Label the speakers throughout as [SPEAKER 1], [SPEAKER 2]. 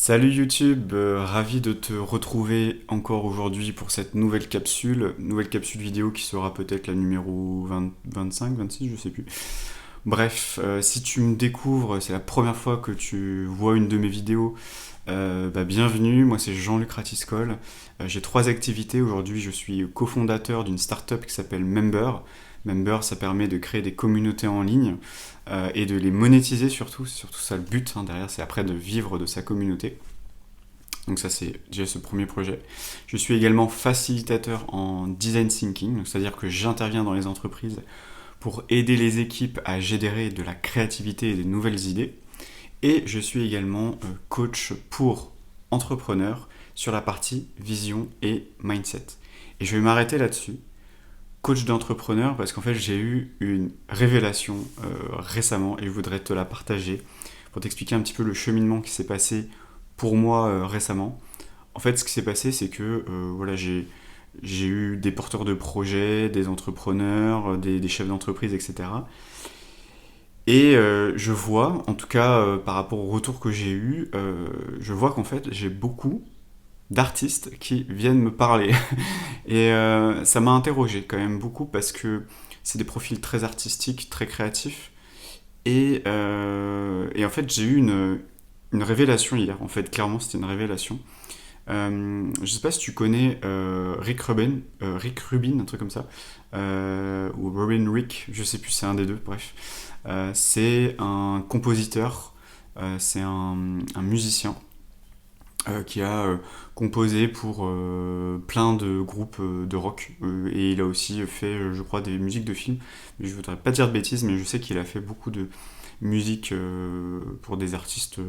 [SPEAKER 1] Salut YouTube, ravi de te retrouver encore aujourd'hui pour cette nouvelle capsule vidéo qui sera peut-être la numéro 20 25, 26, je sais plus. Bref, si tu me découvres, c'est la première fois que tu vois une de mes vidéos, bienvenue, moi c'est Jean-Luc Ratiscol. J'ai trois activités, aujourd'hui je suis cofondateur d'une startup qui s'appelle Member. Member, ça permet de créer des communautés en ligne et de les monétiser surtout, c'est surtout ça le but, hein, derrière c'est après de vivre de sa communauté. Donc ça c'est déjà ce premier projet. Je suis également facilitateur en design thinking, c'est-à-dire que j'interviens dans les entreprises pour aider les équipes à générer de la créativité et des nouvelles idées. Et je suis également coach pour entrepreneurs sur la partie vision et mindset. Et je vais m'arrêter là-dessus, coach d'entrepreneur, parce qu'en fait j'ai eu une révélation récemment et je voudrais te la partager pour t'expliquer un petit peu le cheminement qui s'est passé pour moi récemment. En fait, ce qui s'est passé, c'est que voilà, j'ai eu des porteurs de projets, des entrepreneurs, des chefs d'entreprise, etc. Et je vois, en tout cas par rapport au retour que j'ai eu, je vois qu'en fait j'ai beaucoup d'artistes qui viennent me parler. Et ça m'a interrogé quand même beaucoup parce que c'est des profils très artistiques, très créatifs. Et en fait j'ai eu une révélation hier. En fait, clairement c'était une révélation. Je sais pas si tu connais Rick Rubin, un truc comme ça, ou Robin Rick, je sais plus, c'est un des deux, bref. C'est un compositeur, c'est un musicien qui a composé pour plein de groupes de rock. Et il a aussi fait, je crois, des musiques de films. Mais je voudrais pas dire de bêtises, mais je sais qu'il a fait beaucoup de musique pour des artistes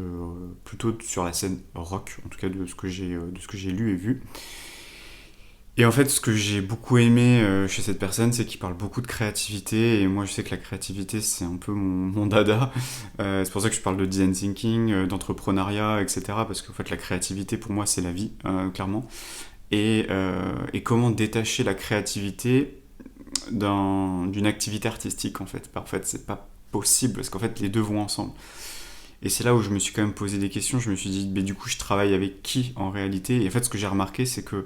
[SPEAKER 1] plutôt sur la scène rock, en tout cas de ce que j'ai lu et vu. Et en fait, ce que j'ai beaucoup aimé chez cette personne, c'est qu'il parle beaucoup de créativité. Et moi, je sais que la créativité, c'est un peu mon dada. C'est pour ça que je parle de design thinking, d'entrepreneuriat, etc. Parce qu'en fait, la créativité, pour moi, c'est la vie, clairement. Et comment détacher la créativité d'une activité artistique, en fait. En fait, c'est pas possible, parce qu'en fait, les deux vont ensemble. Et c'est là où je me suis quand même posé des questions. Je me suis dit, mais du coup, je travaille avec qui en réalité? Et en fait, ce que j'ai remarqué, c'est que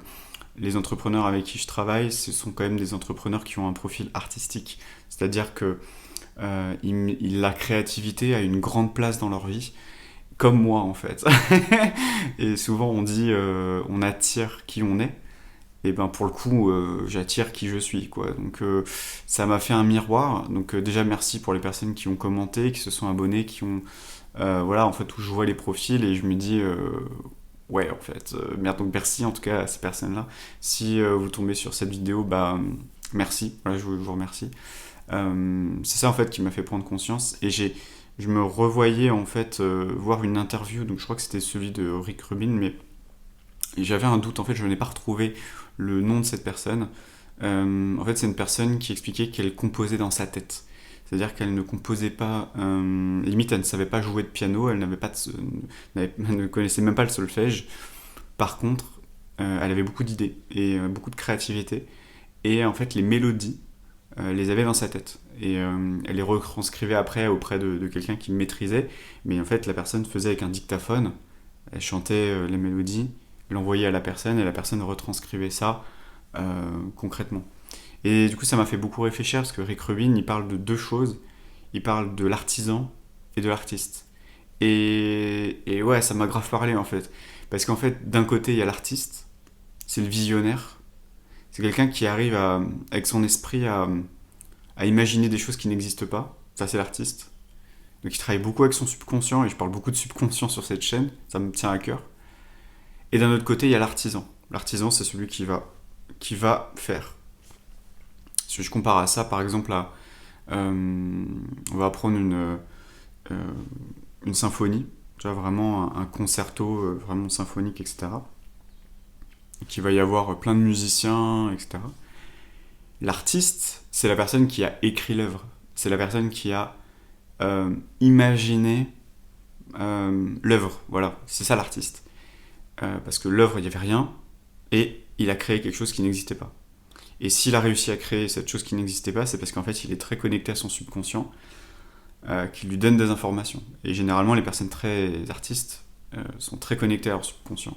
[SPEAKER 1] les entrepreneurs avec qui je travaille, ce sont quand même des entrepreneurs qui ont un profil artistique. C'est-à-dire que la créativité a une grande place dans leur vie, comme moi en fait. Et souvent on dit on attire qui on est. Et ben pour le coup, j'attire qui je suis, quoi. Donc ça m'a fait un miroir. Donc déjà merci pour les personnes qui ont commenté, qui se sont abonnées, qui ont voilà, en fait où je vois les profils et je me dis ouais, en fait, merde, donc merci en tout cas à ces personnes-là. Si vous tombez sur cette vidéo, bah merci, voilà, je vous remercie. C'est ça en fait qui m'a fait prendre conscience et je me revoyais en fait voir une interview, donc je crois que c'était celui de Rick Rubin, mais j'avais un doute, en fait, je n'ai pas retrouvé le nom de cette personne. En fait, c'est une personne qui expliquait qu'elle composait dans sa tête. C'est-à-dire qu'elle ne composait pas, limite elle ne savait pas jouer de piano, elle n'avait pas elle ne connaissait même pas le solfège. Par contre, elle avait beaucoup d'idées et beaucoup de créativité. Et en fait, les mélodies, les avait dans sa tête. Et elle les retranscrivait après auprès de quelqu'un qui maîtrisait. Mais en fait, la personne faisait avec un dictaphone, elle chantait les mélodies, l'envoyait à la personne et la personne retranscrivait ça concrètement. Et du coup, ça m'a fait beaucoup réfléchir parce que Rick Rubin, il parle de deux choses. Il parle de l'artisan et de l'artiste. Et ouais, ça m'a grave parlé en fait. Parce qu'en fait, d'un côté, il y a l'artiste, c'est le visionnaire. C'est quelqu'un qui arrive avec son esprit à imaginer des choses qui n'existent pas. Ça, c'est l'artiste. Donc, il travaille beaucoup avec son subconscient et je parle beaucoup de subconscient sur cette chaîne. Ça me tient à cœur. Et d'un autre côté, il y a l'artisan. L'artisan, c'est celui qui va faire. Si je compare à ça, par exemple, on va prendre une symphonie, tu vois, vraiment un concerto vraiment symphonique, etc. Et qu'il va y avoir plein de musiciens, etc. L'artiste, c'est la personne qui a écrit l'œuvre. C'est la personne qui a imaginé l'œuvre. Voilà, c'est ça l'artiste. Parce que l'œuvre, il n'y avait rien, et il a créé quelque chose qui n'existait pas. Et s'il a réussi à créer cette chose qui n'existait pas, c'est parce qu'en fait, il est très connecté à son subconscient, qui lui donne des informations. Et généralement, les personnes très artistes sont très connectés à leur subconscient.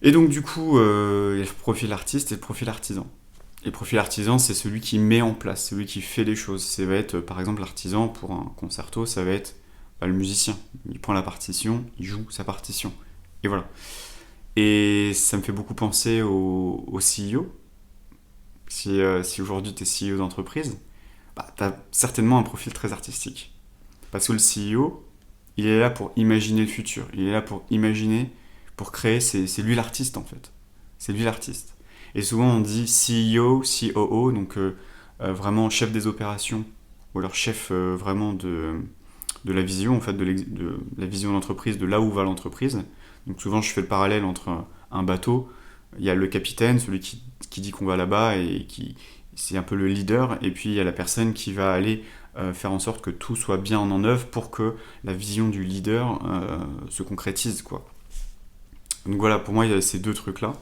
[SPEAKER 1] Et donc du coup, il y a le profil artiste et le profil artisan. Et le profil artisan, c'est celui qui met en place, celui qui fait les choses. Ça va être, par exemple, l'artisan pour un concerto, ça va être le musicien. Il prend la partition, il joue sa partition. Et voilà. Et ça me fait beaucoup penser au CEO. Si aujourd'hui tu es CEO d'entreprise, tu as certainement un profil très artistique. Parce que le CEO, il est là pour imaginer le futur. Il est là pour imaginer, pour créer. C'est lui l'artiste en fait. C'est lui l'artiste. Et souvent on dit CEO, COO, donc vraiment chef des opérations, ou alors chef vraiment de la vision, en fait, de la vision d'entreprise, de là où va l'entreprise. Donc souvent je fais le parallèle entre un bateau, il y a le capitaine, celui qui dit qu'on va là-bas et qui c'est un peu le leader, et puis il y a la personne qui va aller faire en sorte que tout soit bien en œuvre pour que la vision du leader se concrétise, quoi. Donc voilà, pour moi il y a ces deux trucs-là.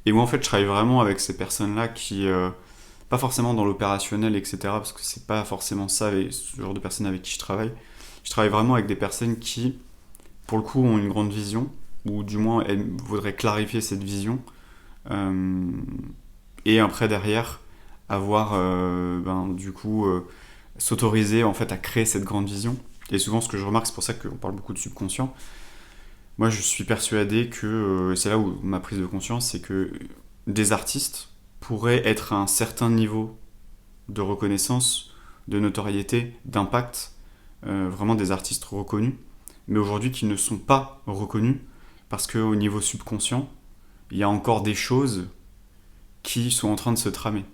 [SPEAKER 1] Et moi en fait je travaille vraiment avec ces personnes-là qui, pas forcément dans l'opérationnel, etc., parce que c'est pas forcément ça, ce genre de personnes avec qui je travaille. Je travaille vraiment avec des personnes qui, pour le coup, ont une grande vision, ou du moins elles voudraient clarifier cette vision, euh, et après derrière avoir du coup s'autoriser en fait à créer cette grande vision. Et souvent ce que je remarque, c'est pour ça qu'on parle beaucoup de subconscient, moi je suis persuadé que c'est là où ma prise de conscience, c'est que des artistes pourraient être à un certain niveau de reconnaissance, de notoriété, d'impact, vraiment des artistes reconnus, mais aujourd'hui qui ne sont pas reconnus parce qu'au niveau subconscient, il y a encore des choses qui sont en train de se tramer.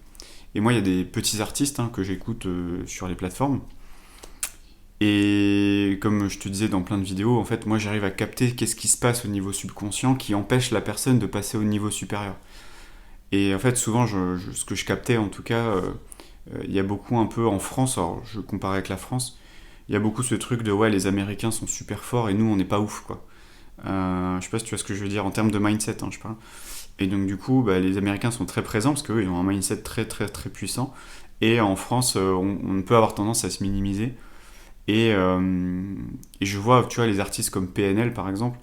[SPEAKER 1] Et moi, il y a des petits artistes que j'écoute sur les plateformes. Et comme je te disais dans plein de vidéos, en fait, moi, j'arrive à capter qu'est-ce qui se passe au niveau subconscient qui empêche la personne de passer au niveau supérieur. Et en fait, souvent, ce que je captais, en tout cas, il y a beaucoup un peu en France, alors je compare avec la France, il y a beaucoup ce truc de ouais, les Américains sont super forts et nous, on n'est pas ouf, quoi. Je sais pas si tu vois ce que je veux dire en termes de mindset, je parle. Et donc du coup, les Américains sont très présents parce qu'eux, ils ont un mindset très très très puissant. Et en France, on peut avoir tendance à se minimiser. Et je vois, tu vois, les artistes comme PNL par exemple,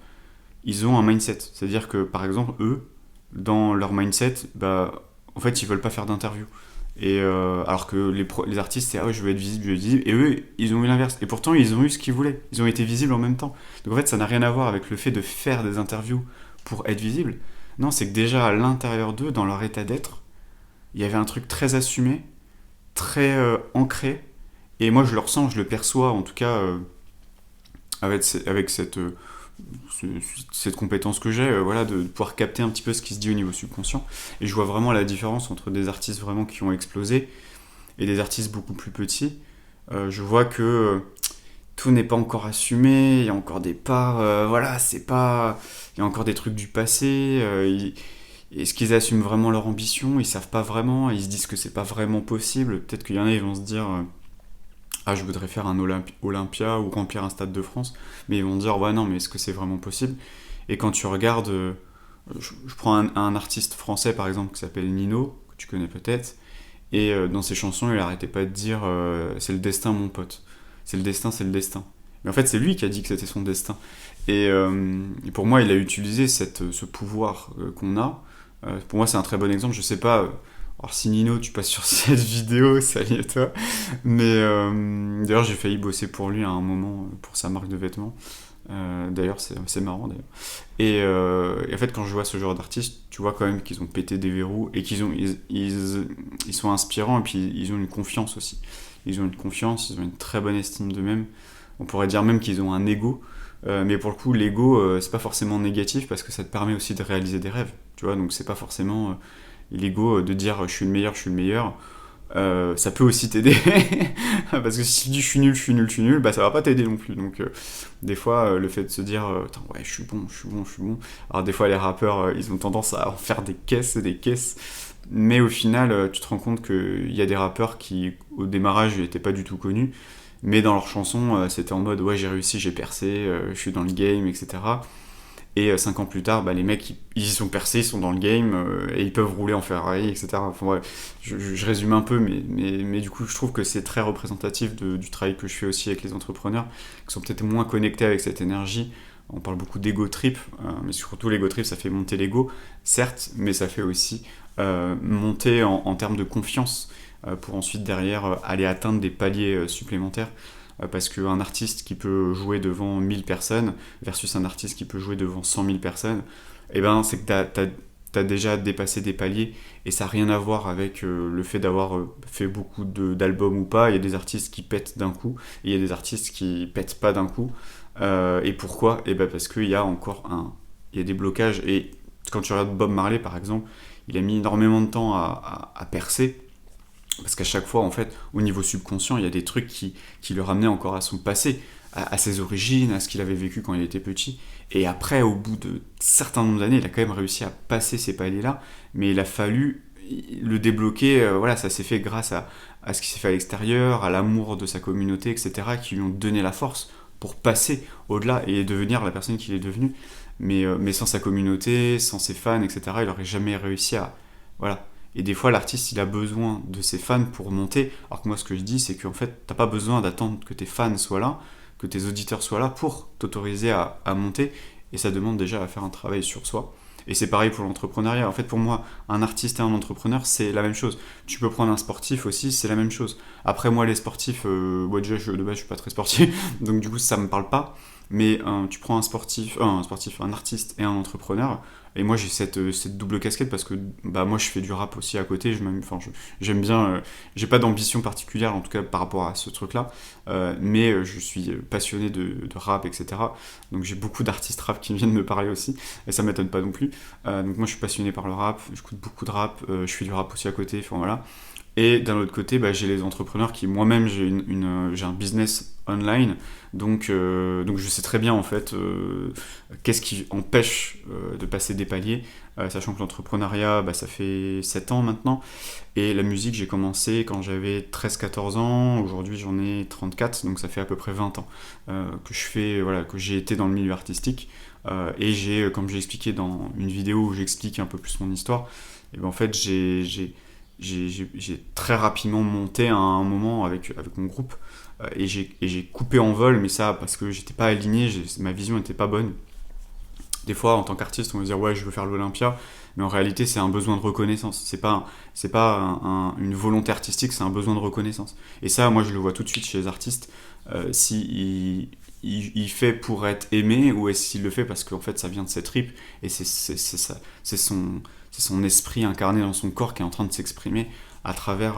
[SPEAKER 1] ils ont un mindset. C'est-à-dire que par exemple, eux, dans leur mindset, en fait, ils veulent pas faire d'interview. Et alors que les artistes, c'est ah ouais, je veux être visible, je veux être visible. Et eux, ils ont eu l'inverse. Et pourtant, ils ont eu ce qu'ils voulaient. Ils ont été visibles en même temps. Donc en fait, ça n'a rien à voir avec le fait de faire des interviews pour être visible. Non, c'est que déjà à l'intérieur d'eux, dans leur état d'être, il y avait un truc très assumé, très ancré. Et moi, je le ressens, je le perçois, en tout cas, avec cette compétence que j'ai, voilà, de pouvoir capter un petit peu ce qui se dit au niveau subconscient. Et je vois vraiment la différence entre des artistes vraiment qui ont explosé et des artistes beaucoup plus petits. Je vois que tout n'est pas encore assumé, il y a encore des parts, voilà, c'est pas... Il y a encore des trucs du passé, est-ce qu'ils assument vraiment leur ambition? Ils savent pas vraiment, ils se disent que c'est pas vraiment possible. Peut-être qu'il y en a, ils vont se dire ah, je voudrais faire un Olympia ou remplir un stade de France, mais ils vont dire ouais, non, mais est-ce que c'est vraiment possible? Et quand tu regardes, je prends un artiste français par exemple qui s'appelle Nino, que tu connais peut-être, et dans ses chansons, il arrêtait pas de dire c'est le destin, mon pote. C'est le destin, c'est le destin. Mais en fait, c'est lui qui a dit que c'était son destin. Et pour moi, il a utilisé ce pouvoir qu'on a. Pour moi, c'est un très bon exemple. Je sais pas. Alors, si Nino, tu passes sur cette vidéo, salut à toi. Mais d'ailleurs, j'ai failli bosser pour lui à un moment, pour sa marque de vêtements. D'ailleurs, c'est marrant d'ailleurs. Et en fait, quand je vois ce genre d'artistes, tu vois quand même qu'ils ont pété des verrous et ils sont inspirants et puis ils ont une confiance aussi. Ils ont une confiance, ils ont une très bonne estime d'eux-mêmes. On pourrait dire même qu'ils ont un ego. Mais pour le coup, l'ego, c'est pas forcément négatif parce que ça te permet aussi de réaliser des rêves. Tu vois, donc c'est pas forcément l'ego de dire je suis le meilleur, je suis le meilleur. Ça peut aussi t'aider parce que si tu dis je suis nul, je suis nul, je suis nul, ça va pas t'aider non plus. Donc des fois le fait de se dire ouais, je suis bon, je suis bon, je suis bon. Alors des fois les rappeurs ils ont tendance à en faire des caisses et des caisses, mais au final tu te rends compte qu'il y a des rappeurs qui au démarrage n'étaient pas du tout connus, mais dans leurs chansons c'était en mode ouais, j'ai réussi, j'ai percé, je suis dans le game, etc. Et 5 ans plus tard, bah, les mecs, ils y sont percés, ils sont dans le game, et ils peuvent rouler en Ferrari, etc. Enfin, ouais, je résume un peu, mais du coup, je trouve que c'est très représentatif du travail que je fais aussi avec les entrepreneurs, qui sont peut-être moins connectés avec cette énergie. On parle beaucoup d'ego trip, mais surtout l'ego trip, ça fait monter l'ego, certes, mais ça fait aussi monter en termes de confiance, pour ensuite derrière aller atteindre des paliers supplémentaires. Parce qu'un artiste qui peut jouer devant 1000 personnes versus un artiste qui peut jouer devant 100 000 personnes, eh ben, c'est que t'as déjà dépassé des paliers, et ça n'a rien à voir avec le fait d'avoir fait beaucoup d'albums ou pas. Il y a des artistes qui pètent d'un coup, et il y a des artistes qui pètent pas d'un coup. Et pourquoi? Eh ben parce qu'il y a encore il y a des blocages. Et quand tu regardes Bob Marley par exemple, il a mis énormément de temps à percer, parce qu'à chaque fois, en fait, au niveau subconscient, il y a des trucs qui le ramenaient encore à son passé, à ses origines, à ce qu'il avait vécu quand il était petit. Et après, au bout de certains nombres d'années, il a quand même réussi à passer ces paliers-là, mais il a fallu le débloquer. Voilà, ça s'est fait grâce à ce qui s'est fait à l'extérieur, à l'amour de sa communauté, etc., qui lui ont donné la force pour passer au-delà et devenir la personne qu'il est devenu. Mais sans sa communauté, sans ses fans, etc., il n'aurait jamais réussi à... Voilà. Et des fois, l'artiste, il a besoin de ses fans pour monter. Alors que moi, ce que je dis, c'est qu'en fait, t'as pas besoin d'attendre que tes fans soient là, que tes auditeurs soient là pour t'autoriser à monter. Et ça demande déjà à faire un travail sur soi. Et c'est pareil pour l'entrepreneuriat. En fait, pour moi, un artiste et un entrepreneur, c'est la même chose. Tu peux prendre un sportif aussi, c'est la même chose. Après, moi, les sportifs, déjà, de base, je suis pas très sportif, donc du coup, ça me parle pas. Mais tu prends un artiste et un entrepreneur. Et moi, j'ai cette double casquette parce que bah, moi, je fais du rap aussi à côté. J'aime bien. J'ai pas d'ambition particulière, en tout cas, par rapport à ce truc-là. Mais je suis passionné de rap, etc. Donc, j'ai beaucoup d'artistes rap qui viennent me parler aussi. Et ça m'étonne pas non plus. Donc, moi, je suis passionné par le rap. J'écoute beaucoup de rap. Je fais du rap aussi à côté. Enfin, voilà. Et d'un autre côté, bah, j'ai les entrepreneurs qui, moi-même, j'ai un business online, donc je sais très bien en fait qu'est-ce qui empêche de passer des paliers, sachant que l'entrepreneuriat, bah, ça fait 7 ans maintenant, et la musique, j'ai commencé quand j'avais 13-14 ans, aujourd'hui j'en ai 34, donc ça fait à peu près 20 ans que voilà, que j'ai été dans le milieu artistique, et comme j'ai expliqué dans une vidéo où j'explique un peu plus mon histoire, et ben en fait j'ai très rapidement monté à un moment avec mon groupe, et j'ai coupé en vol, mais ça parce que j'étais pas aligné, ma vision n'était pas bonne. Des fois, en tant qu'artiste, on va dire ouais, je veux faire l'Olympia, mais en réalité, c'est un besoin de reconnaissance. C'est pas une volonté artistique, c'est un besoin de reconnaissance. Et ça, moi, je le vois tout de suite chez les artistes. Si il fait pour être aimé, ou est-ce qu'il le fait parce qu'en fait, ça vient de ses tripes, et c'est son esprit incarné dans son corps qui est en train de s'exprimer à travers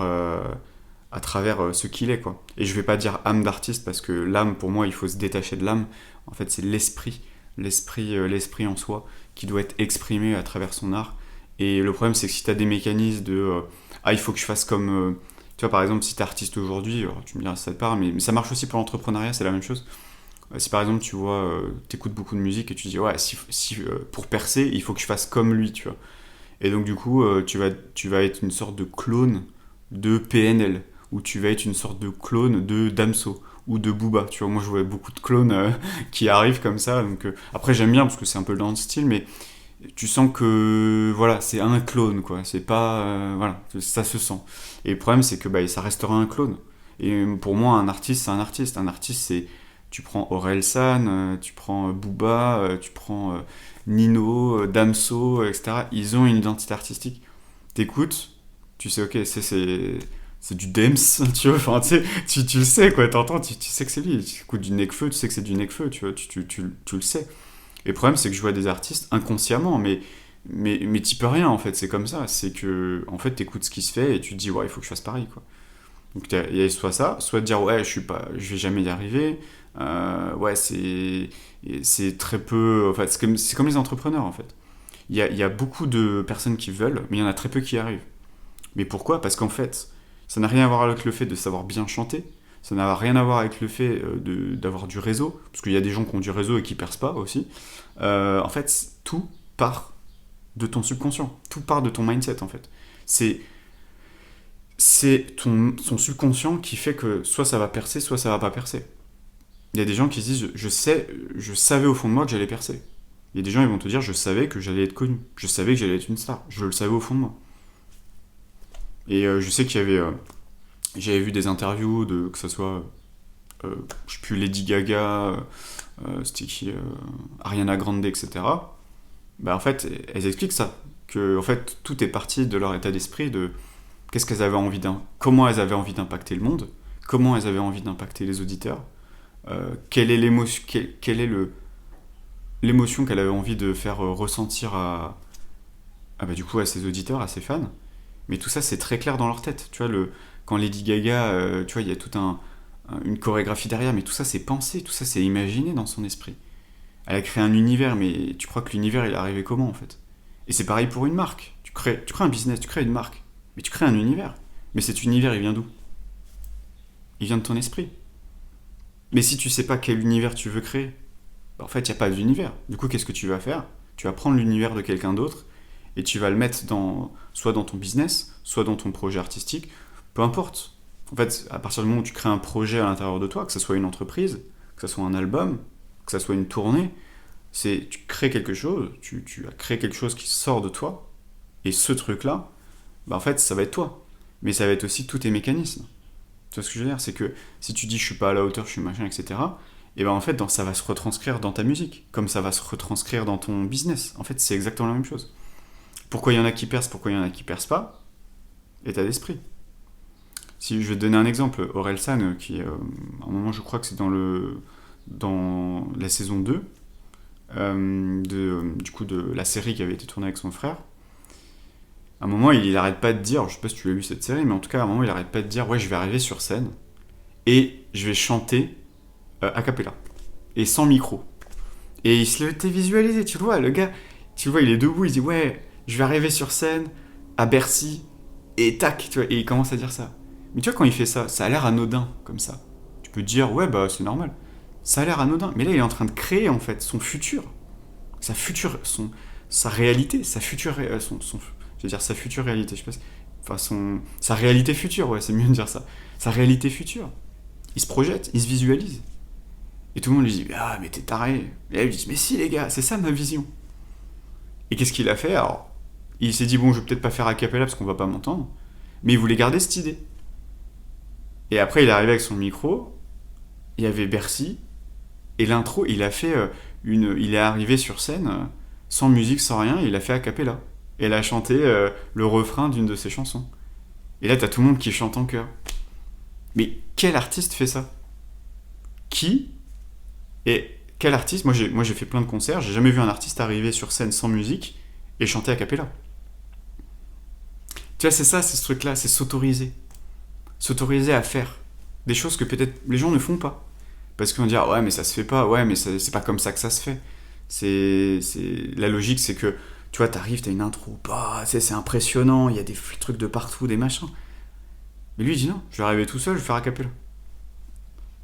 [SPEAKER 1] ce qu'il est, quoi. Et je vais pas dire âme d'artiste parce que l'âme, pour moi, il faut se détacher de l'âme. En fait, c'est l'esprit en soi qui doit être exprimé à travers son art. Et le problème, c'est que si tu as des mécanismes de il faut que je fasse comme tu vois, par exemple, si tu es artiste aujourd'hui, alors, tu me diras ça te parle, mais ça marche aussi pour l'entrepreneuriat, c'est la même chose. Si par exemple tu vois, t'écoutes beaucoup de musique et tu dis ouais, si pour percer, il faut que je fasse comme lui, tu vois. Et donc du coup, tu vas être une sorte de clone de PNL, ou tu vas être une sorte de clone de Damso ou de Booba. Tu vois, moi je vois beaucoup de clones qui arrivent comme ça. Donc après j'aime bien parce que c'est un peu dans le style, mais tu sens que voilà, c'est un clone, quoi. C'est pas voilà, ça se sent. Et le problème c'est que bah, ça restera un clone. Et pour moi un artiste c'est un artiste. Un artiste c'est, tu prends Orelsan, tu prends Booba, tu prends Nino, Damso, etc. Ils ont une identité artistique. T'écoutes, tu sais, ok, c'est du Dems, tu vois, enfin, tu sais, tu le sais, quoi, t'entends, tu sais que c'est lui. Tu écoutes du Nekfeu, tu sais que c'est du Nekfeu, tu vois, tu le sais. Et le problème, c'est que je vois des artistes inconsciemment, mais t'y peux rien, en fait, c'est comme ça. C'est que, en fait, t'écoutes ce qui se fait et tu te dis, ouais, il faut que je fasse pareil, quoi. Donc, il y a soit ça, soit te dire, ouais, je vais jamais y arriver, ouais, c'est très peu, en fait, c'est comme les entrepreneurs, en fait. Il y a beaucoup de personnes qui veulent, mais il y en a très peu qui y arrivent. Mais pourquoi? Parce qu'en fait, ça n'a rien à voir avec le fait de savoir bien chanter, ça n'a rien à voir avec le fait d'avoir du réseau, parce qu'il y a des gens qui ont du réseau et qui percent pas aussi. En fait, tout part de ton subconscient, tout part de ton mindset, en fait. C'est, c'est ton subconscient qui fait que soit ça va percer, soit ça va pas percer. Il y a des gens qui se disent, je savais au fond de moi que j'allais percer. Il y a des gens, ils vont te dire, je savais que j'allais être connu. Je savais que j'allais être une star. Je le savais au fond de moi. Et je sais qu'il y avait... j'avais vu des interviews que ce soit... je sais plus, Lady Gaga, c'était qui Ariana Grande, etc. Bah en fait, elles expliquent ça. Que en fait, tout est parti de leur état d'esprit, de qu'est-ce qu'elles avaient envie comment elles avaient envie d'impacter le monde, comment elles avaient envie d'impacter les auditeurs, quelle est l'émotion, quelle est l'émotion qu'elle avait envie de faire ressentir bah, du coup à ses auditeurs, à ses fans. Mais tout ça, c'est très clair dans leur tête. Tu vois, quand Lady Gaga, tu vois, il y a toute une chorégraphie derrière, mais tout ça, c'est pensé, tout ça, c'est imaginé dans son esprit. Elle a créé un univers, mais tu crois que l'univers, il est arrivé comment, en fait? Et c'est pareil pour une marque. Tu crées un business, tu crées une marque, mais tu crées un univers. Mais cet univers, il vient d'où? Il vient de ton esprit. Mais si tu sais pas quel univers tu veux créer, bah, en fait, il n'y a pas d'univers. Du coup, qu'est-ce que tu vas faire? Tu vas prendre l'univers de quelqu'un d'autre et tu vas le mettre soit dans ton business, soit dans ton projet artistique, peu importe. En fait, à partir du moment où tu crées un projet à l'intérieur de toi, que ce soit une entreprise, que ce soit un album, que ce soit une tournée, tu crées quelque chose, tu as créé quelque chose qui sort de toi, et ce truc-là, bah en fait, ça va être toi. Mais ça va être aussi tous tes mécanismes. Tu vois ce que je veux dire? C'est que si tu dis je suis pas à la hauteur, je suis machin, etc., et ben en fait, ça va se retranscrire dans ta musique, comme ça va se retranscrire dans ton business. En fait, c'est exactement la même chose. Pourquoi il y en a qui percent, pourquoi il y en a qui percent pas? État d'esprit. Si je vais te donner un exemple, Orelsan, qui, à un moment, je crois que c'est dans la saison 2, du coup, de la série qui avait été tournée avec son frère, à un moment, il arrête pas de dire, je sais pas si tu as vu cette série, mais en tout cas, à un moment, il arrête pas de dire, ouais, je vais arriver sur scène et je vais chanter a cappella et sans micro. Et il se l'était visualisé, tu le vois, le gars, tu le vois, il est debout, il dit, ouais, je vais arriver sur scène à Bercy et tac, tu vois, et il commence à dire ça. Mais tu vois, quand il fait ça, ça a l'air anodin comme ça. Tu peux te dire, ouais, bah c'est normal. Ça a l'air anodin, mais là, il est en train de créer en fait son futur, sa réalité, sa future, je veux dire sa future réalité, je sais pas, enfin sa réalité future, ouais, c'est mieux de dire ça. Sa réalité future. Il se projette, il se visualise. Et tout le monde lui dit, ah, mais t'es taré. Et là, il lui dit, mais si, les gars, c'est ça ma vision. Et qu'est-ce qu'il a fait? Alors, il s'est dit, bon, je vais peut-être pas faire a cappella parce qu'on va pas m'entendre, mais il voulait garder cette idée. Et après, il est arrivé avec son micro, il y avait Bercy, et l'intro, il a fait il est arrivé sur scène, sans musique, sans rien, il a fait a cappella. Et il a chanté le refrain d'une de ses chansons. Et là, t'as tout le monde qui chante en chœur. Mais quel artiste fait ça? Qui Et quel artiste? Moi j'ai fait plein de concerts, j'ai jamais vu un artiste arriver sur scène sans musique et chanter a cappella. Tu vois, c'est ça, c'est ce truc-là, c'est s'autoriser. S'autoriser à faire des choses que peut-être les gens ne font pas. Parce qu'on va dire, ouais, mais ça se fait pas, ouais, mais c'est pas comme ça que ça se fait. La logique, c'est que, tu vois, t'arrives, t'as une intro, bah, c'est impressionnant, il y a des trucs de partout, des machins. Mais lui, il dit non, je vais arriver tout seul, je vais faire a cappella.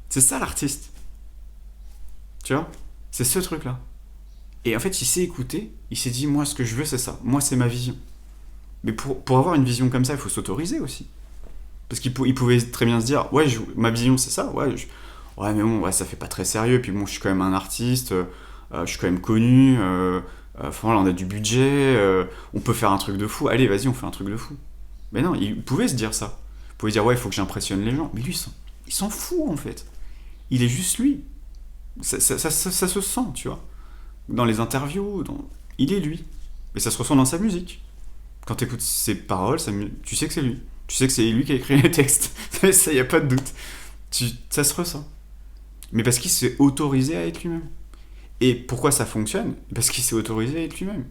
[SPEAKER 1] C'est ça l'artiste. Tu vois? C'est ce truc-là. Et en fait, il s'est écouté, il s'est dit, moi, ce que je veux, c'est ça. Moi, c'est ma vision. Mais pour avoir une vision comme ça, il faut s'autoriser aussi. Parce qu'il pouvait très bien se dire, ouais, ma vision, c'est ça, ouais, ouais, mais bon, ouais, ça fait pas très sérieux, puis bon, je suis quand même un artiste, je suis quand même connu, enfin, là, on a du budget, on peut faire un truc de fou, allez, vas-y, on fait un truc de fou. Mais non, il pouvait se dire ça. Il pouvait dire, ouais, il faut que j'impressionne les gens. Mais lui, il s'en fout, en fait. Il est juste lui. Ça se sent, tu vois. Dans les interviews, il est lui. Et ça se ressent dans sa musique. Quand tu écoutes ses paroles, tu sais que c'est lui. Tu sais que c'est lui qui a écrit les textes. Ça, y a pas de doute. Ça se ressent. Mais parce qu'il s'est autorisé à être lui-même. Et pourquoi ça fonctionne? Parce qu'il s'est autorisé à être lui-même.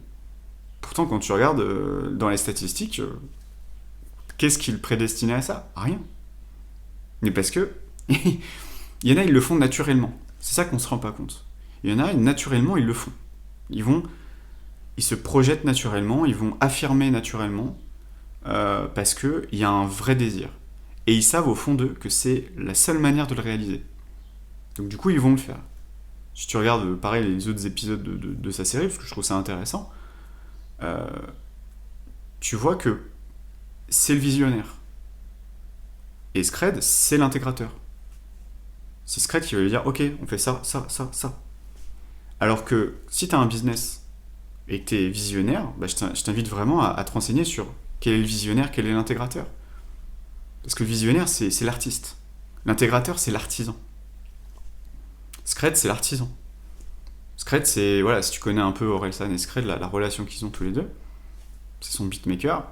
[SPEAKER 1] Pourtant, quand tu regardes dans les statistiques, qu'est-ce qui le prédestinait à ça? Rien. Mais parce que il y en a, ils le font naturellement. C'est ça qu'on se rend pas compte. Il y en a, naturellement, ils le font. Ils se projettent naturellement, ils vont affirmer naturellement, parce qu'il y a un vrai désir. Et ils savent au fond d'eux que c'est la seule manière de le réaliser. Donc du coup, ils vont le faire. Si tu regardes, pareil, les autres épisodes de sa série, parce que je trouve ça intéressant, tu vois que c'est le visionnaire. Et Scred, c'est l'intégrateur. C'est Scred qui va lui dire, ok, on fait ça, ça, ça, ça. Alors que si tu as un business et que tu es visionnaire, bah, je t'invite vraiment à te renseigner sur quel est le visionnaire, quel est l'intégrateur. Parce que le visionnaire, c'est l'artiste. L'intégrateur, c'est l'artisan. Scred, c'est l'artisan. Scred, c'est, voilà, si tu connais un peu Orelsan et Scred, la relation qu'ils ont tous les deux, c'est son beatmaker,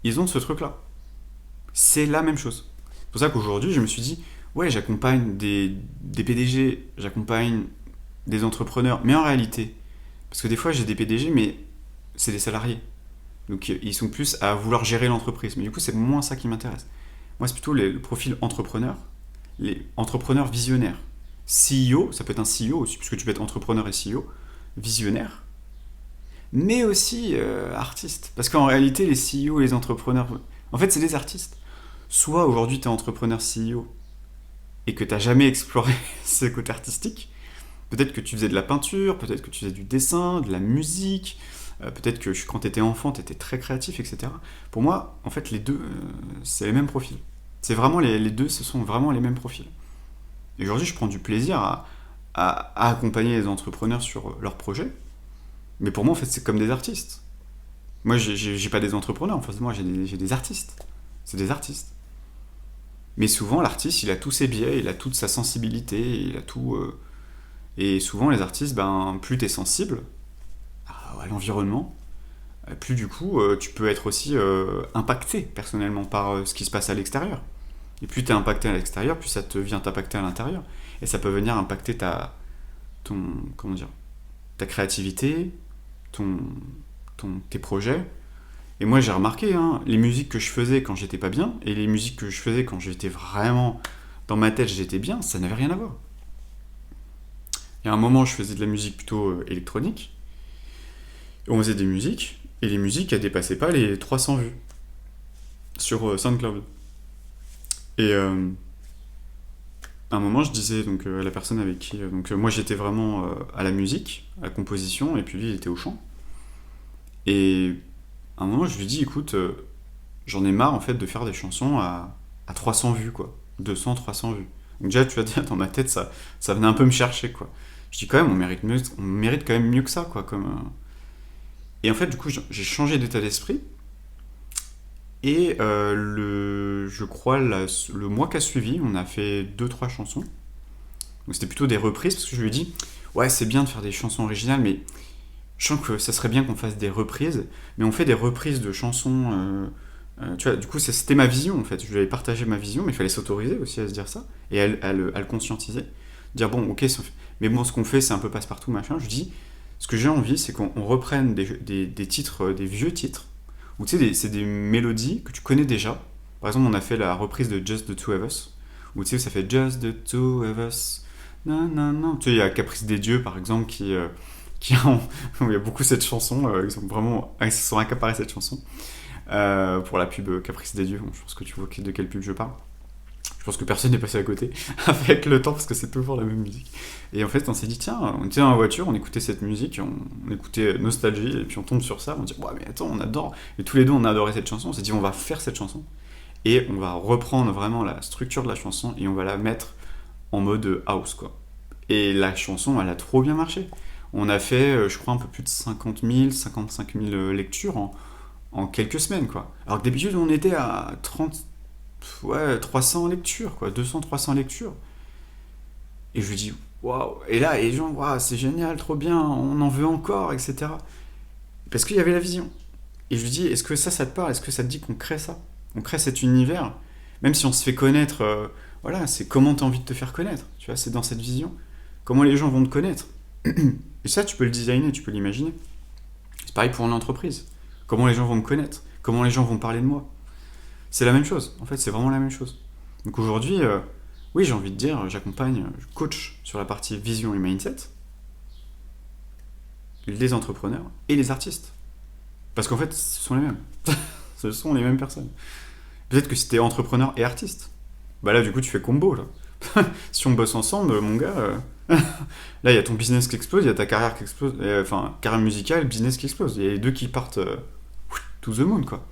[SPEAKER 1] ils ont ce truc-là. C'est la même chose. C'est pour ça qu'aujourd'hui, je me suis dit, ouais, j'accompagne des PDG, j'accompagne des entrepreneurs, mais en réalité, parce que des fois, j'ai des PDG, mais c'est des salariés. Donc, ils sont plus à vouloir gérer l'entreprise. Mais du coup, c'est moins ça qui m'intéresse. Moi, c'est plutôt le profil entrepreneur, les entrepreneurs visionnaires. CEO, ça peut être un CEO aussi, puisque tu peux être entrepreneur et CEO, visionnaire, mais aussi artiste. Parce qu'en réalité, les CEO et les entrepreneurs, en fait, c'est des artistes. Soit aujourd'hui, tu es entrepreneur CEO et que tu n'as jamais exploré ce côté artistique. Peut-être que tu faisais de la peinture, peut-être que tu faisais du dessin, de la musique, peut-être que quand tu étais enfant, tu étais très créatif, etc. Pour moi, en fait, les deux, c'est les mêmes profils. C'est vraiment les deux, ce sont vraiment les mêmes profils. Et aujourd'hui, je prends du plaisir à accompagner les entrepreneurs sur leurs projets. Mais pour moi, en fait, c'est comme des artistes. Moi, j'ai pas des entrepreneurs en face de moi, j'ai des artistes. C'est des artistes. Mais souvent, l'artiste, il a tous ses biais, il a toute sa sensibilité, il a tout. Et souvent, les artistes, ben, plus t'es sensible à l'environnement, plus du coup, tu peux être aussi impacté personnellement par ce qui se passe à l'extérieur. Et plus t'es impacté à l'extérieur, plus ça te vient t'impacter à l'intérieur. Et ça peut venir impacter comment dire, ta créativité, ton, tes projets. Et moi, j'ai remarqué, hein, les musiques que je faisais quand j'étais pas bien, et les musiques que je faisais quand j'étais vraiment dans ma tête, j'étais bien, ça n'avait rien à voir. Il y a un moment, je faisais de la musique plutôt électronique, et on faisait des musiques, et les musiques, elles dépassaient pas les 300 vues sur SoundCloud. Et à un moment, je disais donc, à la personne avec qui... moi, j'étais vraiment à la musique, à la composition, et puis lui, il était au chant. Et à un moment, je lui dis, écoute, j'en ai marre, en fait, de faire des chansons à 300 vues, quoi. 200, 300 vues. Donc déjà, tu vas dire, dans ma tête, ça venait un peu me chercher, quoi. Je dis, quand même, on mérite quand même mieux que ça, quoi. Et en fait, du coup, j'ai changé d'état d'esprit. Et je crois, le mois qui a suivi, on a fait deux trois chansons. Donc c'était plutôt des reprises, parce que je lui ai dit, ouais, c'est bien de faire des chansons originales, mais je sens que ça serait bien qu'on fasse des reprises. Mais on fait des reprises de chansons... tu vois, du coup, c'était ma vision, en fait. Je lui avais partagé ma vision, mais il fallait s'autoriser aussi à se dire ça, et à le conscientiser. Dire, bon, ok, mais bon, ce qu'on fait, c'est un peu passe-partout, machin. Je dis, ce que j'ai envie, c'est qu'on reprenne des titres, des vieux titres, ou tu sais, c'est des mélodies que tu connais déjà. Par exemple, on a fait la reprise de Just the Two of Us, où tu sais, ça fait Just the Two of Us. Non, non, non. Tu sais, il y a Caprice des Dieux, par exemple, il y a beaucoup cette chanson. Ils se sont accaparés cette chanson pour la pub Caprice des Dieux. Bon, je pense que tu vois de quelle pub je parle. Je pense que personne n'est passé à côté avec le temps parce que c'est toujours la même musique. Et en fait, on s'est dit, tiens, on était dans la voiture, on écoutait cette musique, on écoutait Nostalgie, et puis on tombe sur ça, on dit, ouais, mais attends, on adore. Et tous les deux, on a adoré cette chanson, on s'est dit, on va faire cette chanson. Et on va reprendre vraiment la structure de la chanson et on va la mettre en mode house, quoi. Et la chanson, elle a trop bien marché. On a fait, je crois, un peu plus de 50 000, 55 000 lectures en quelques semaines, quoi. Alors que d'habitude, on était à 300 lectures, quoi, 200, 300 lectures. Et je lui dis, waouh, et là, les gens, waouh, c'est génial, trop bien, on en veut encore, etc. Parce qu'il y avait la vision. Et je lui dis, est-ce que ça te parle? Est-ce que ça te dit qu'on crée ça? On crée cet univers, même si on se fait connaître, voilà, c'est comment tu as envie de te faire connaître, tu vois, c'est dans cette vision. Comment les gens vont te connaître. Et ça, tu peux le designer, tu peux l'imaginer. C'est pareil pour une entreprise. Comment les gens vont me connaître? Comment les gens vont parler de moi? C'est la même chose, en fait, c'est vraiment la même chose. Donc aujourd'hui, oui, j'ai envie de dire, j'accompagne, je coach sur la partie vision et mindset, les entrepreneurs et les artistes. Parce qu'en fait, ce sont les mêmes. Ce sont les mêmes personnes. Peut-être que si t'es entrepreneur et artiste, bah là, du coup, tu fais combo, là. Si on bosse ensemble, mon gars, là, il y a ton business qui explose, il y a ta carrière qui explose, enfin, carrière musicale, business qui explose. Il y a les deux qui partent to the moon, quoi.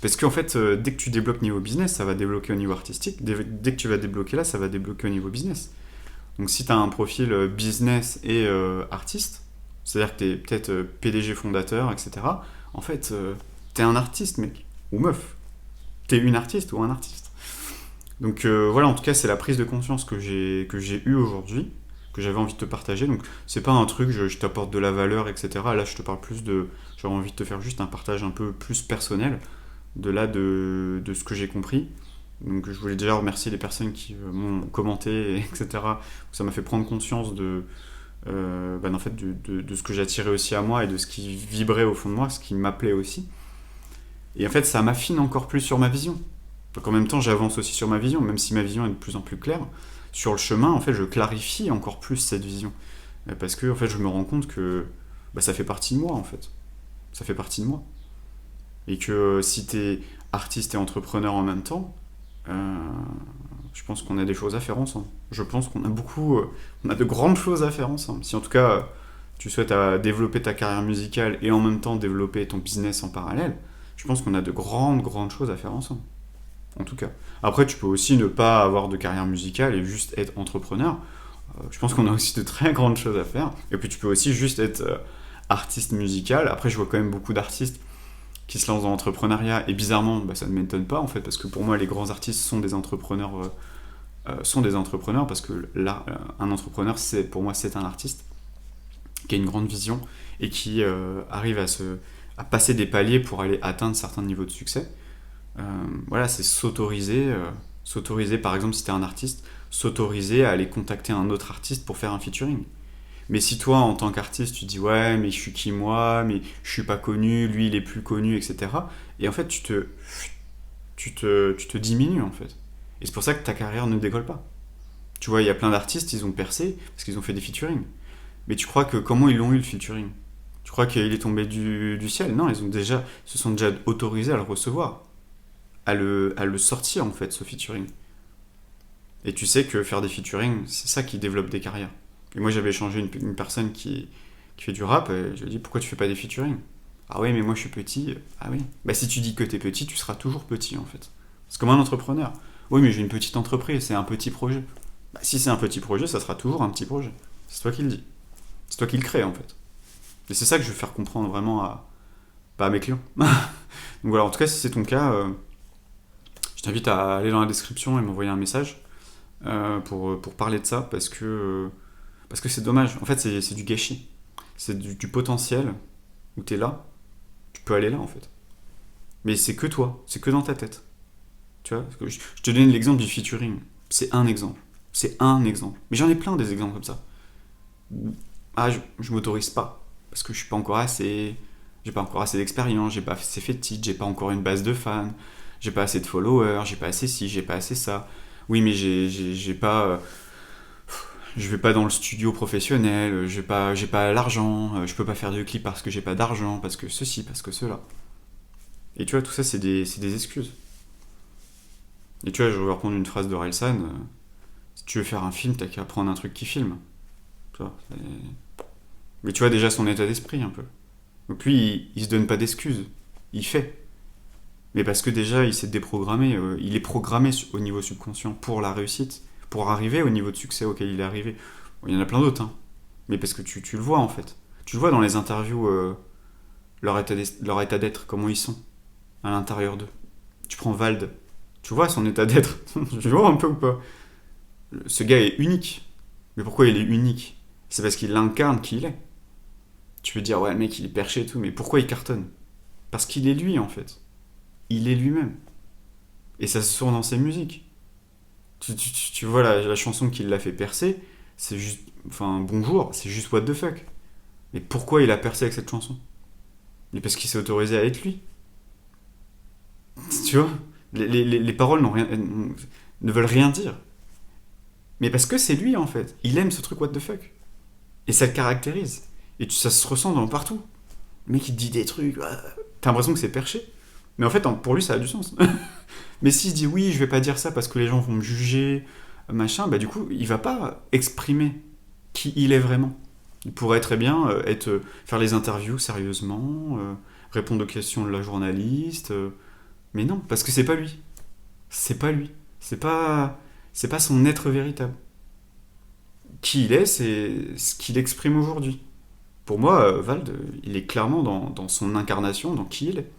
[SPEAKER 1] Parce qu'en fait, dès que tu débloques niveau business, ça va débloquer au niveau artistique. Dès que tu vas débloquer là, ça va débloquer au niveau business. Donc si tu as un profil business et artiste, c'est-à-dire que tu es peut-être PDG fondateur, etc., en fait, tu es un artiste, mec, ou meuf. Tu es une artiste ou un artiste. Donc voilà, en tout cas, c'est la prise de conscience que j'ai eue aujourd'hui, que j'avais envie de te partager. Donc c'est pas un truc, je t'apporte de la valeur, etc. Là, je te parle plus de... J'aurais envie de te faire juste un partage un peu plus personnel de ce que j'ai compris. Donc je voulais déjà remercier les personnes qui m'ont commenté, etc. Ça m'a fait prendre conscience en fait, de ce que j'attirais aussi à moi et de ce qui vibrait au fond de moi, ce qui m'appelait aussi. Et en fait, ça m'affine encore plus sur ma vision. Donc en même temps, j'avance aussi sur ma vision, même si ma vision est de plus en plus claire. Sur le chemin, en fait, je clarifie encore plus cette vision. Parce que, en fait, je me rends compte que ça fait partie de moi, en fait. Ça fait partie de moi. Et que si t'es artiste et entrepreneur en même temps, euh, je pense qu'on a des choses à faire ensemble. Je pense qu'on a on a de grandes choses à faire ensemble. Si en tout cas, tu souhaites développer ta carrière musicale et en même temps développer ton business en parallèle, je pense qu'on a de grandes, grandes choses à faire ensemble. En tout cas. Après, tu peux aussi ne pas avoir de carrière musicale et juste être entrepreneur. Je pense qu'on a aussi de très grandes choses à faire. Et puis, tu peux aussi juste être artiste musical. Après, je vois quand même beaucoup d'artistes qui se lancent dans l'entrepreneuriat. Et bizarrement, ça ne m'étonne pas, en fait, parce que pour moi, les grands artistes sont des entrepreneurs, parce que là, un entrepreneur, pour moi, c'est un artiste qui a une grande vision et qui arrive à passer des paliers pour aller atteindre certains niveaux de succès. Voilà, c'est s'autoriser, par exemple, si tu es un artiste, s'autoriser à aller contacter un autre artiste pour faire un featuring. Mais si toi, en tant qu'artiste, tu dis ouais, mais je suis qui moi, mais je suis pas connu, lui il est plus connu, etc. Et en fait, tu te diminues en fait. Et c'est pour ça que ta carrière ne décolle pas. Tu vois, il y a plein d'artistes, ils ont percé parce qu'ils ont fait des featuring. Mais tu crois que comment ils l'ont eu le featuring? Tu crois qu'il est tombé du ciel? Non, se sont déjà autorisés à le recevoir, à le sortir en fait, ce featuring. Et tu sais que faire des featuring, c'est ça qui développe des carrières. Et moi j'avais échangé une personne qui fait du rap, et je lui ai dit pourquoi tu fais pas des featuring? Ah oui, mais moi je suis petit. Ah oui. Bah si tu dis que t'es petit, tu seras toujours petit en fait. C'est comme un entrepreneur. Oui, mais j'ai une petite entreprise, c'est un petit projet. Bah si c'est un petit projet, ça sera toujours un petit projet. C'est toi qui le dis. C'est toi qui le crée en fait. Et c'est ça que je veux faire comprendre vraiment à mes clients. Donc voilà, en tout cas, si c'est ton cas, je t'invite à aller dans la description et m'envoyer un message pour parler de ça parce que c'est dommage. En fait, c'est du gâchis. C'est du potentiel où tu es là, tu peux aller là en fait. Mais c'est que toi, c'est que dans ta tête. Tu vois, je te donne l'exemple du featuring. C'est un exemple. C'est un exemple. Mais j'en ai plein des exemples comme ça. Ah, je m'autorise pas. Parce que je suis pas encore assez. J'ai pas encore assez d'expérience, j'ai pas assez fait de titres, j'ai pas encore une base de fans, j'ai pas assez de followers, j'ai pas assez ci, j'ai pas assez ça. Oui, mais j'ai pas. Je vais pas dans le studio professionnel, j'ai pas l'argent, je peux pas faire de clips parce que j'ai pas d'argent, parce que ceci, parce que cela. Et tu vois, tout ça, c'est des excuses. Et tu vois, je vais reprendre une phrase de Relsan, si tu veux faire un film, t'as qu'à prendre un truc qui filme. Tu vois, mais tu vois déjà son état d'esprit un peu. Donc lui, il se donne pas d'excuses, il fait. Mais parce que déjà, il s'est déprogrammé, il est programmé au niveau subconscient pour la réussite, pour arriver au niveau de succès auquel il est arrivé. Bon, il y en a plein d'autres, hein. Mais parce que tu le vois en fait. Tu le vois dans les interviews, leur état d'être, comment ils sont à l'intérieur d'eux. Tu prends Vald, tu vois son état d'être. Tu vois un peu ou pas? Ce gars est unique. Mais pourquoi il est unique? C'est parce qu'il incarne qui il est. Tu peux dire, ouais, le mec il est perché et tout, mais pourquoi il cartonne? Parce qu'il est lui en fait. Il est lui-même. Et ça se sent dans ses musiques. Tu vois la chanson qui l'a fait percer, c'est juste. Enfin, bonjour, c'est juste what the fuck. Mais pourquoi il a percé avec cette chanson? Mais parce qu'il s'est autorisé à être lui. Tu vois, les paroles ne veulent rien dire. Mais parce que c'est lui en fait. Il aime ce truc what the fuck. Et ça le caractérise. Et ça se ressent dans partout. Le mec il te dit des trucs. T'as l'impression que c'est perché. Mais en fait, pour lui, ça a du sens. Mais s'il se dit oui, je vais pas dire ça parce que les gens vont me juger, machin, bah du coup, il va pas exprimer qui il est vraiment. Il pourrait très bien faire les interviews sérieusement, répondre aux questions de la journaliste, mais non, parce que c'est pas lui. C'est pas lui. C'est pas son être véritable. qui il est, c'est ce qu'il exprime aujourd'hui. Pour moi, Vald, il est clairement dans son incarnation, dans qui il est.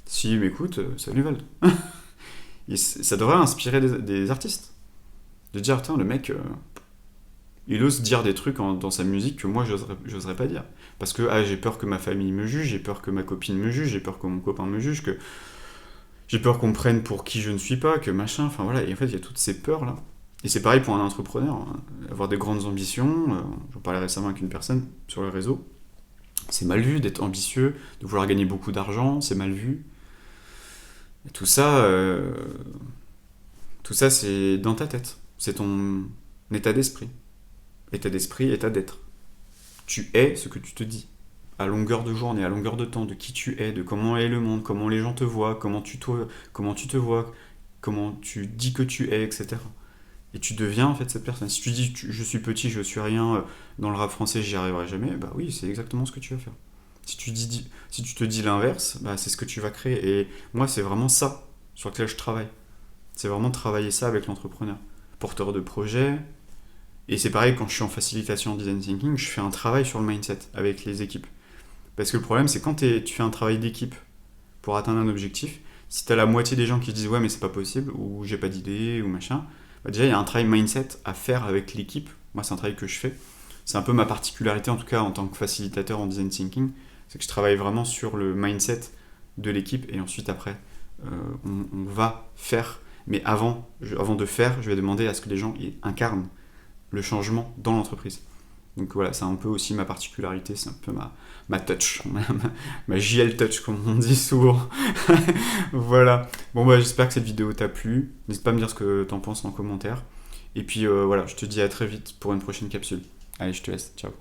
[SPEAKER 1] S'il m'écoute, salut Vald. Ça devrait inspirer des artistes. De dire, tiens, le mec, il ose dire des trucs dans sa musique que moi, j'oserais pas dire. Parce que j'ai peur que ma famille me juge, j'ai peur que ma copine me juge, j'ai peur que mon copain me juge, que j'ai peur qu'on me prenne pour qui je ne suis pas, que machin, enfin voilà. Et en fait, il y a toutes ces peurs-là. Et c'est pareil pour un entrepreneur, hein. Avoir des grandes ambitions, j'en parlais récemment avec une personne sur le réseau, c'est mal vu d'être ambitieux, de vouloir gagner beaucoup d'argent, c'est mal vu. Et tout ça c'est dans ta tête, c'est ton état d'esprit. État d'esprit, état d'être. Tu es ce que tu te dis. À longueur de journée, à longueur de temps, de qui tu es, de comment est le monde, comment les gens te voient, comment tu te vois, comment tu dis que tu es, etc. Et tu deviens en fait cette personne. Si tu dis je suis petit, je suis rien, dans le rap français j'y arriverai jamais, bah oui, c'est exactement ce que tu vas faire. Si tu te dis l'inverse, bah c'est ce que tu vas créer. Et moi, c'est vraiment ça sur lequel je travaille. C'est vraiment travailler ça avec l'entrepreneur. Porteur de projet. Et c'est pareil quand je suis en facilitation en design thinking, je fais un travail sur le mindset avec les équipes. Parce que le problème, c'est quand tu fais un travail d'équipe pour atteindre un objectif, si t'as la moitié des gens qui disent ouais mais c'est pas possible, ou j'ai pas d'idée, ou machin, bah déjà il y a un travail mindset à faire avec l'équipe. Moi c'est un travail que je fais. C'est un peu ma particularité en tout cas en tant que facilitateur en design thinking, c'est que je travaille vraiment sur le mindset de l'équipe et ensuite après on va faire. Mais avant de faire, je vais demander à ce que les gens incarnent le changement dans l'entreprise. Donc voilà, c'est un peu aussi ma particularité, c'est un peu ma touch, ma JL touch comme on dit souvent. Voilà. Bon bah j'espère que cette vidéo t'a plu. N'hésite pas à me dire ce que t'en penses en commentaire. Et puis voilà, je te dis à très vite pour une prochaine capsule. Allez, je te laisse. Ciao.